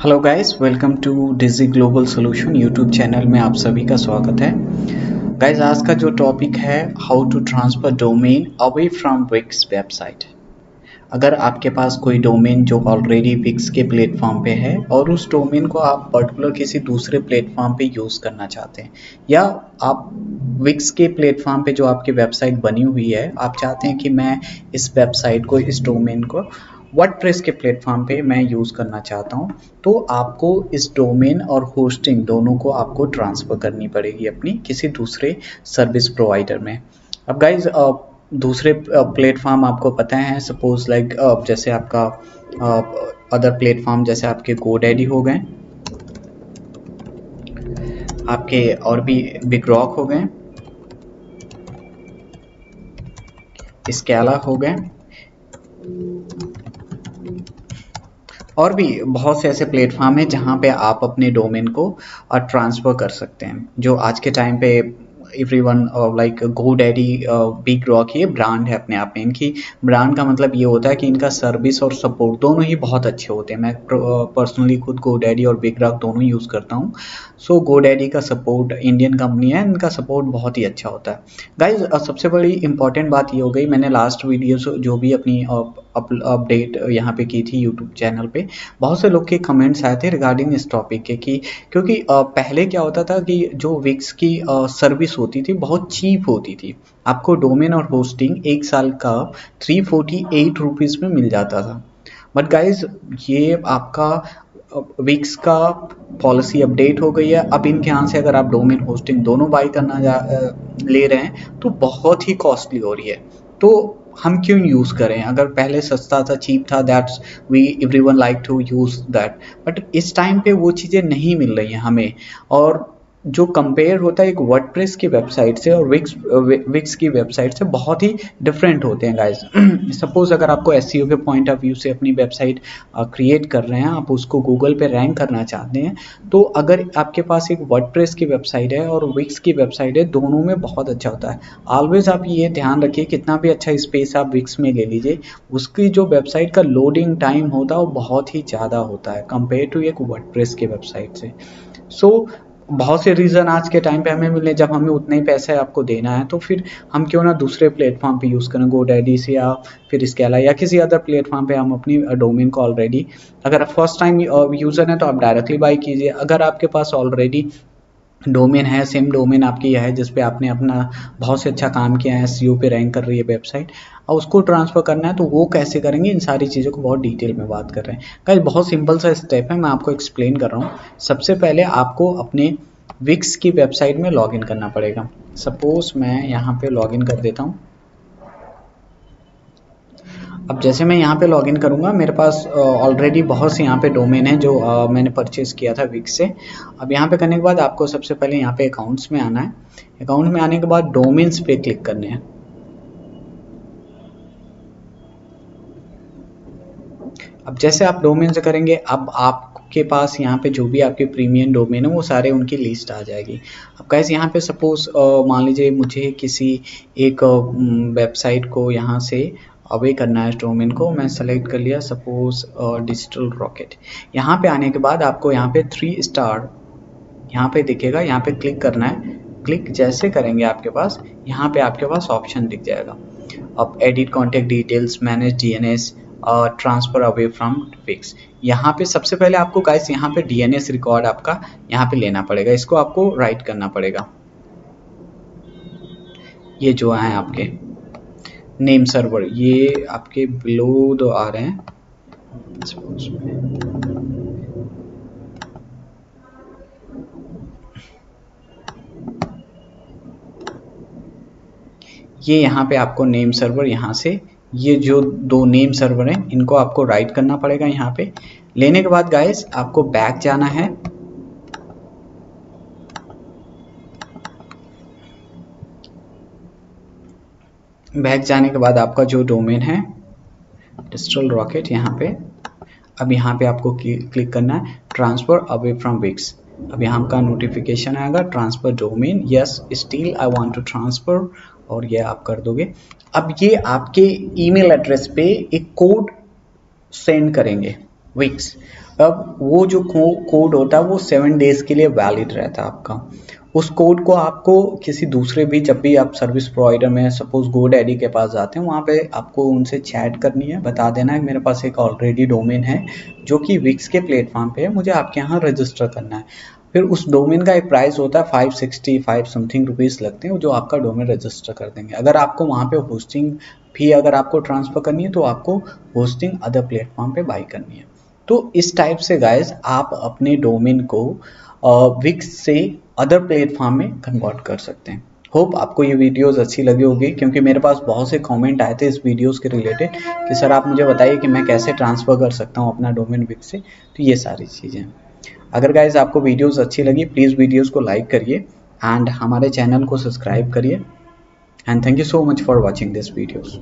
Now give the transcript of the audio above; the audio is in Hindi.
Hello guys, welcome to Digi global solution YouTube channel में आप सभी का स्वागत है। गाइस, आज का जो टॉपिक है how to transfer domain away from Wix website. अगर आपके पास कोई डोमेन जो ऑलरेडी विक्स के प्लेटफॉर्म पे है और उस डोमेन को आप पर्टिकुलर किसी दूसरे प्लेटफॉर्म पे यूज़ करना चाहते हैं, या आप विक्स के प्लेटफॉर्म पे जो आपकी वेबसाइट बनी हुई है आप चाहते हैं कि मैं इस वेबसाइट को, इस डोमेन को वर्डप्रेस के प्लेटफॉर्म पे मैं यूज़ करना चाहता हूँ, तो आपको इस डोमेन और होस्टिंग दोनों को आपको ट्रांसफ़र करनी पड़ेगी अपनी किसी दूसरे सर्विस प्रोवाइडर में। अब गाइज, दूसरे प्लेटफॉर्म आपको पता है, सपोज लाइक जैसे आपका अदर प्लेटफॉर्म जैसे आपके गोडैडी हो गए, आपके और भी बिग रॉक हो गए, स्केला हो गए, और भी बहुत से ऐसे प्लेटफॉर्म हैं जहाँ पे आप अपने डोमेन को ट्रांसफ़र कर सकते हैं। जो आज के टाइम पे everyone like GoDaddy, big rock, ये ब्रांड है अपने आप में। इनकी ब्रांड का मतलब ये होता है कि इनका सर्विस और सपोर्ट दोनों ही बहुत अच्छे होते हैं। मैं पर्सनली खुद गोडैडी और बिग रॉक दोनों यूज़ करता हूँ। सो गोडैडी का सपोर्ट, इंडियन कंपनी है, इनका सपोर्ट बहुत ही अच्छा होता है। गाइज, सबसे बड़ी इंपॉर्टेंट बात ये हो गई, मैंने लास्ट वीडियो जो भी अपनी अपडेट यहाँ पे की थी यूट्यूब चैनल पे, बहुत से लोग के कमेंट्स आए थे रिगार्डिंग इस टॉपिक के कि क्योंकि पहले क्या होता था कि जो विक्स की सर्विस होती थी बहुत चीप होती थी। आपको डोमेन और होस्टिंग 1 साल का 348 रुपीज़ में मिल जाता था। बट गाइज, ये आपका विक्स का पॉलिसी अपडेट हो गई है। अब इनके यहाँ से अगर आप डोमेन होस्टिंग दोनों बाई करना ले रहे हैं तो बहुत ही कॉस्टली हो रही है। तो हम क्यों यूज़ करें? अगर पहले सस्ता था, चीप था, that's we everyone like to use that. But इस टाइम पे वो चीज़ें नहीं मिल रही हैं हमें। और जो कंपेयर होता है एक वर्डप्रेस की वेबसाइट से और विक्स की वेबसाइट से, बहुत ही डिफरेंट होते हैं गाइज। सपोज अगर आपको एसईओ के पॉइंट ऑफ व्यू से अपनी वेबसाइट क्रिएट कर रहे हैं, आप उसको गूगल पे रैंक करना चाहते हैं, तो अगर आपके पास एक वर्डप्रेस की वेबसाइट है और विक्स की वेबसाइट है, दोनों में बहुत अच्छा होता है। ऑलवेज आप ये ध्यान रखिए, कितना भी अच्छा स्पेस आप विक्स में ले लीजिए, उसकी जो वेबसाइट का लोडिंग टाइम होता है वो बहुत ही ज़्यादा होता है कंपेयर टू एक वर्डप्रेस की वेबसाइट से। सो बहुत से रीज़न आज के टाइम पे हमें मिले, जब हमें उतने ही पैसे आपको देना है तो फिर हम क्यों ना दूसरे प्लेटफॉर्म पे यूज़ करें, गोडैडी से या फिर स्केला या किसी अदर प्लेटफॉर्म पे हम अपनी डोमेन को ऑलरेडी, अगर आप फर्स्ट टाइम यूज़र हैं तो आप डायरेक्टली बाई कीजिए। अगर आपके पास ऑलरेडी डोमेन है, सेम डोमेन आपकी है जिस पे आपने अपना बहुत से अच्छा काम किया है, एसईओ पे रैंक कर रही है वेबसाइट, और उसको ट्रांसफ़र करना है तो वो कैसे करेंगे, इन सारी चीज़ों को बहुत डिटेल में बात कर रहे हैं। गाइस, बहुत सिंपल सा स्टेप है, मैं आपको एक्सप्लेन कर रहा हूँ। सबसे पहले आपको अपने विक्स की वेबसाइट में लॉगिन करना पड़ेगा। सपोज मैं यहाँ पे लॉगिन कर देता हूँ। अब जैसे मैं यहाँ पे लॉगिन करूँगा, मेरे पास ऑलरेडी बहुत से यहाँ पे डोमेन है जो मैंने परचेज़ किया था विक्स से। अब यहाँ पे करने के बाद आपको सबसे पहले यहाँ पे अकाउंट्स में आना है। अकाउंट में आने के बाद डोमेन्स पे क्लिक करने हैं। अब जैसे आप डोमेन से करेंगे, अब आपके पास यहाँ पे जो भी आपके प्रीमियम डोमेन है वो सारे उनकी लिस्ट आ जाएगी। अब गाइस, यहाँ पे सपोज मान लीजिए मुझे किसी एक वेबसाइट को यहाँ से अवे करना है, डोमेन को मैं सेलेक्ट कर लिया, सपोज डिजिटल रॉकेट। यहाँ पे आने के बाद आपको यहाँ पे 3 स्टार यहाँ पे दिखेगा, यहाँ पे क्लिक करना है। क्लिक जैसे करेंगे आपके पास यहाँ पे आपके पास ऑप्शन दिख जाएगा। अब edit contact details, manage DNS, transfer away from Wix. यहाँ पे सबसे पहले आपको गाइस यहाँ पे डीएनएस रिकॉर्ड आपका यहाँ पे लेना पड़ेगा, इसको आपको राइट करना पड़ेगा। ये जो है आपके नेम सर्वर, ये आपके बिलो दो आ रहे हैं। ये यहाँ पे आपको नेम सर्वर, यहाँ से ये जो 2 नेम सर्वर हैं इनको आपको राइट करना पड़ेगा। यहाँ पे लेने के बाद गाइस आपको बैक जाना है। बैक जाने के बाद आपका जो डोमेन है डिजिटल रॉकेट, यहाँ पे अब यहाँ पे आपको क्लिक करना है ट्रांसफर अवे फ्रॉम विक्स। अब यहाँ का नोटिफिकेशन आएगा transfer domain, yes still I want to transfer, और ये आप कर दोगे। अब ये आपके ईमेल एड्रेस पे एक कोड सेंड करेंगे विक्स। अब वो जो कोड होता है वो 7 डेज के लिए वैलिड रहता है आपका। उस कोड को आपको किसी दूसरे भी, जब भी आप सर्विस प्रोवाइडर में सपोज GoDaddy के पास जाते हैं, वहाँ पे आपको उनसे चैट करनी है, बता देना है मेरे पास एक ऑलरेडी डोमेन है जो कि विक्स के प्लेटफॉर्म पे है, मुझे आपके यहाँ रजिस्टर करना है। फिर उस डोमेन का एक प्राइस होता है 565 समथिंग रुपीज़ लगते हैं, जो आपका डोमेन रजिस्टर कर देंगे। अगर आपको वहाँ पे होस्टिंग फी अगर आपको ट्रांसफ़र करनी है तो आपको होस्टिंग अदर प्लेटफॉर्म पे बाई करनी है। तो इस टाइप से गाइज आप अपने डोमेन को विक्स से अदर प्लेटफॉर्म में कन्वर्ट कर सकते हैं। होप आपको ये वीडियोस अच्छी लगी होगी, क्योंकि मेरे पास बहुत से कमेंट आए थे इस वीडियोस के रिलेटेड कि सर आप मुझे बताइए कि मैं कैसे ट्रांसफ़र कर सकता हूँ अपना डोमेन विक्स से। तो ये सारी चीज़ें, अगर गाइज आपको वीडियोस अच्छी लगी प्लीज़ वीडियोस को लाइक करिए एंड हमारे चैनल को सब्सक्राइब करिए, and thank you so much for watching this videos.